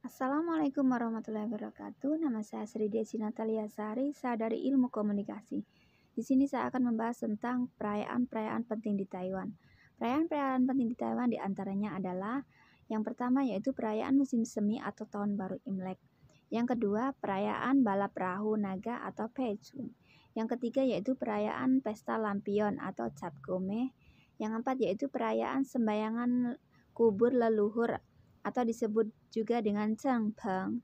Assalamualaikum warahmatullahi wabarakatuh. Nama saya Sri Desi Natalia Sari, saya dari Ilmu Komunikasi. Di sini saya akan membahas tentang perayaan-perayaan penting di Taiwan. Perayaan-perayaan penting di Taiwan diantaranya adalah yang pertama yaitu perayaan musim semi atau Tahun Baru Imlek. Yang kedua, perayaan balap perahu naga atau Pechun. Yang ketiga yaitu perayaan pesta lampion atau Cap Gome. Yang keempat yaitu perayaan sembayangan kubur leluhur atau disebut juga dengan Cheng Peng.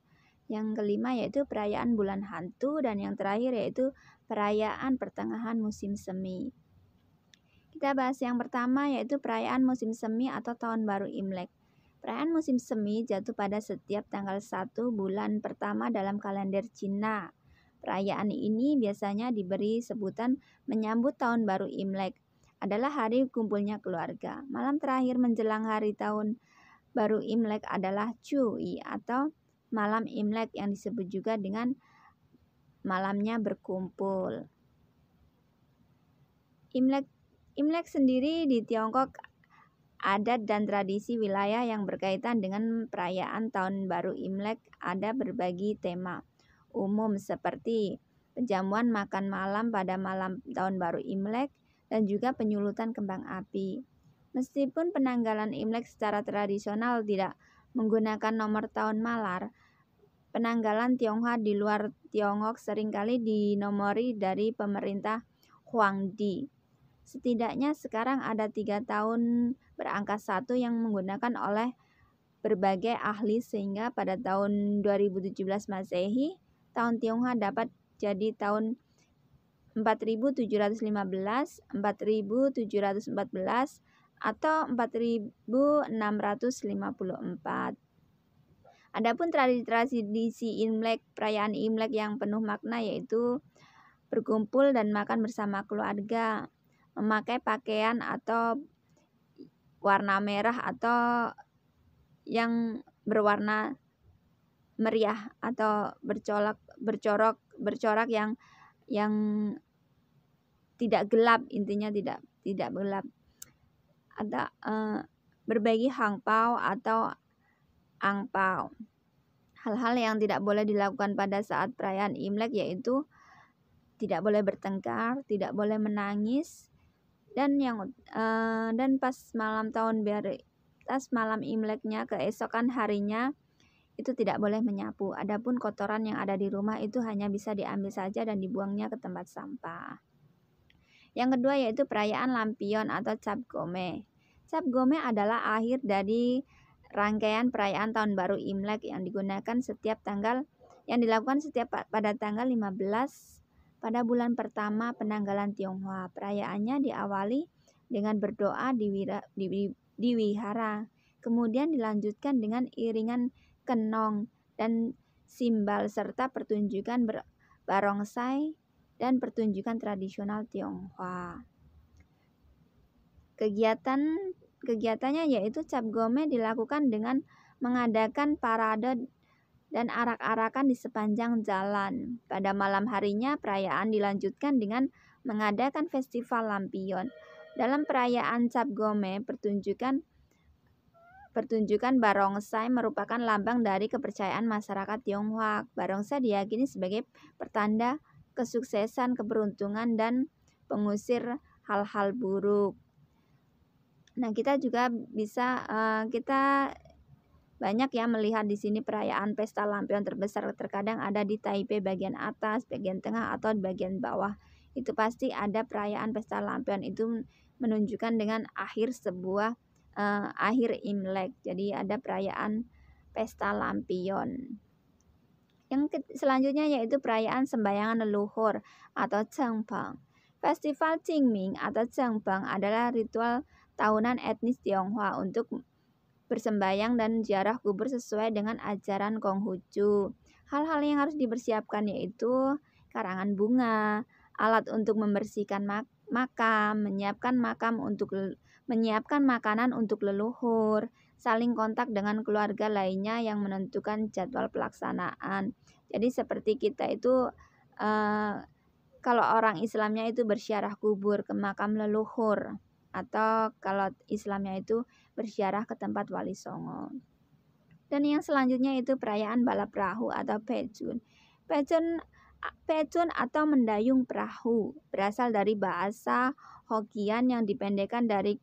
Yang kelima yaitu perayaan bulan hantu, dan yang terakhir yaitu perayaan pertengahan musim semi. Kita bahas yang pertama yaitu perayaan musim semi atau Tahun Baru Imlek. Perayaan musim semi jatuh pada setiap tanggal 1 bulan pertama dalam kalender Cina. Perayaan ini biasanya diberi sebutan menyambut Tahun Baru Imlek. Adalah hari kumpulnya keluarga. Malam terakhir menjelang hari Tahun Baru Imlek adalah Cui atau malam Imlek yang disebut juga dengan malamnya berkumpul. Imlek sendiri di Tiongkok adat dan tradisi wilayah yang berkaitan dengan perayaan Tahun Baru Imlek ada berbagi tema umum seperti penjamuan makan malam pada malam Tahun Baru Imlek dan juga penyulutan kembang api. Meskipun penanggalan Imlek secara tradisional tidak menggunakan nomor tahun malar, penanggalan Tionghoa di luar Tiongkok seringkali dinomori dari pemerintah Huangdi. Setidaknya sekarang ada 3 tahun berangka 1 yang menggunakan oleh berbagai ahli, sehingga pada tahun 2017 Masehi, tahun Tionghoa dapat jadi tahun 4715, 4714, atau 4654. Adapun tradisi Imlek, perayaan Imlek yang penuh makna yaitu berkumpul dan makan bersama keluarga, memakai pakaian atau warna merah atau yang berwarna meriah atau bercorak yang tidak gelap, intinya tidak gelap. Ada berbagi hangpao atau angpao. Hal-hal yang tidak boleh dilakukan pada saat perayaan Imlek yaitu tidak boleh bertengkar, tidak boleh menangis, dan pas malam Imleknya keesokan harinya itu tidak boleh menyapu. Adapun kotoran yang ada di rumah itu hanya bisa diambil saja dan dibuangnya ke tempat sampah. Yang kedua yaitu perayaan lampion atau Cap Gome. Cap Gome adalah akhir dari rangkaian perayaan Tahun Baru Imlek yang dilakukan setiap pada tanggal 15 pada bulan pertama penanggalan Tionghoa. Perayaannya diawali dengan berdoa di wihara, kemudian dilanjutkan dengan iringan kenong dan simbal serta pertunjukan barongsai dan pertunjukan tradisional Tionghoa. Kegiatannya yaitu Cap Gome dilakukan dengan mengadakan parade dan arak-arakan di sepanjang jalan. Pada malam harinya perayaan dilanjutkan dengan mengadakan festival lampion. Dalam perayaan Cap Gome, pertunjukan barongsai merupakan lambang dari kepercayaan masyarakat Tionghoa. Barongsai diyakini sebagai pertanda kesuksesan, keberuntungan, dan pengusir hal-hal buruk. Nah, kita juga bisa kita banyak ya melihat di sini perayaan pesta lampion terbesar terkadang ada di Taipei bagian atas, bagian tengah, atau di bagian bawah. Itu pasti ada perayaan pesta lampion, itu menunjukkan dengan akhir Imlek. Jadi ada perayaan pesta lampion. Yang selanjutnya yaitu perayaan sembayangan leluhur atau Cheng Peng. Festival Qingming atau Cheng Peng adalah ritual tahunan etnis Tionghoa untuk bersembayang dan ziarah kubur sesuai dengan ajaran Konghucu. Hal-hal yang harus dipersiapkan yaitu karangan bunga, alat untuk membersihkan makam, menyiapkan makanan untuk leluhur, saling kontak dengan keluarga lainnya yang menentukan jadwal pelaksanaan. Jadi seperti kita itu kalau orang Islamnya itu berziarah kubur ke makam leluhur, atau kalau Islamnya itu berziarah ke tempat Wali Songo. Dan yang selanjutnya itu perayaan balap perahu atau pecun. Pecun atau mendayung perahu berasal dari bahasa Hokkien yang dipendekkan dari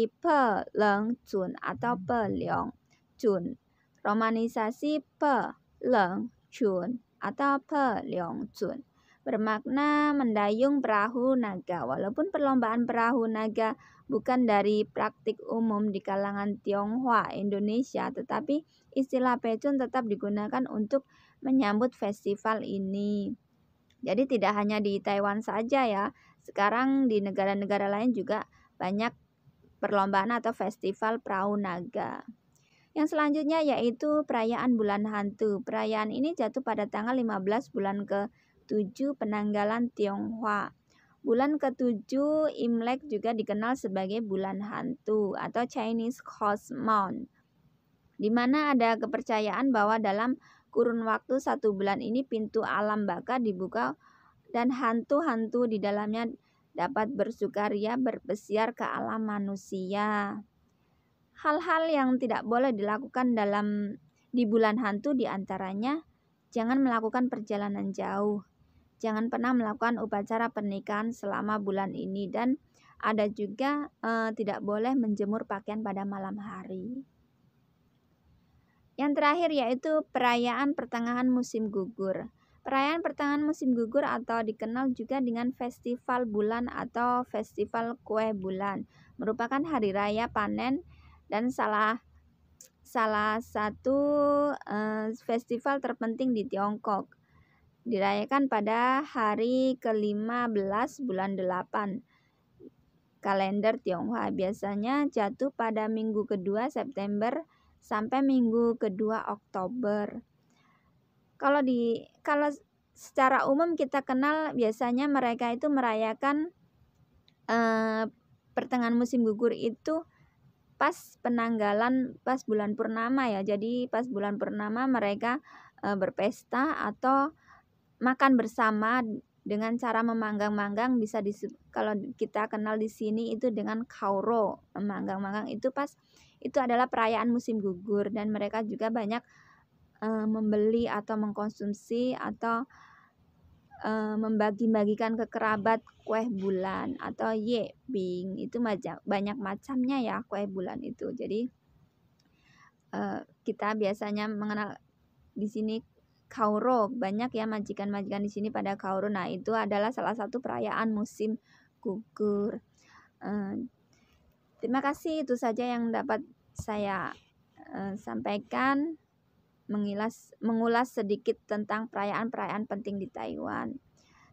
pe leng cun atau pe leong cun. Romanisasi pe leng cun atau pe leong cun bermakna mendayung perahu naga. Walaupun perlombaan perahu naga bukan dari praktik umum di kalangan Tionghoa Indonesia, tetapi istilah pecun tetap digunakan untuk menyambut festival ini. Jadi tidak hanya di Taiwan saja ya, sekarang di negara-negara lain juga banyak perlombaan atau festival perahu naga. Yang selanjutnya yaitu perayaan bulan hantu. Perayaan ini jatuh pada tanggal 15 bulan ke-7 penanggalan Tionghoa. Bulan ke-7 Imlek juga dikenal sebagai bulan hantu atau Chinese Ghost Month, di mana ada kepercayaan bahwa dalam kurun waktu 1 bulan ini pintu alam baka dibuka dan hantu-hantu di dalamnya dapat bersukaria berpesiar ke alam manusia. Hal-hal yang tidak boleh dilakukan di bulan hantu diantaranya jangan melakukan perjalanan jauh, jangan pernah melakukan upacara pernikahan selama bulan ini, dan ada juga tidak boleh menjemur pakaian pada malam hari. Yang terakhir yaitu perayaan pertengahan musim gugur. Perayaan pertengahan musim gugur atau dikenal juga dengan festival bulan atau festival kue bulan merupakan hari raya panen dan salah satu festival terpenting di Tiongkok. Dirayakan pada hari ke-15 bulan 8 kalender Tionghoa. Biasanya jatuh pada minggu kedua September sampai minggu kedua Oktober. Kalau secara umum kita kenal biasanya mereka itu merayakan pertengahan musim gugur itu pas penanggalan pas bulan purnama ya. Jadi pas bulan purnama mereka berpesta atau makan bersama dengan cara memanggang-manggang, bisa kalau kita kenal di sini itu dengan kauro. Memanggang-manggang itu itu adalah perayaan musim gugur, dan mereka juga banyak membeli atau mengkonsumsi atau membagi-bagikan ke kerabat kue bulan atau ye bing. Itu banyak macamnya ya kue bulan itu. Jadi kita biasanya mengenal di sini kauro, banyak ya majikan-majikan di sini pada kauro. Nah, itu adalah salah satu perayaan musim gugur. Terima kasih, itu saja yang dapat saya sampaikan, mengulas sedikit tentang perayaan-perayaan penting di Taiwan.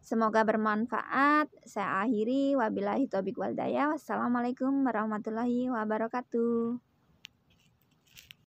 Semoga bermanfaat. Saya akhiri, wabillahi taufiq wal hidayah. Wassalamualaikum warahmatullahi wabarakatuh.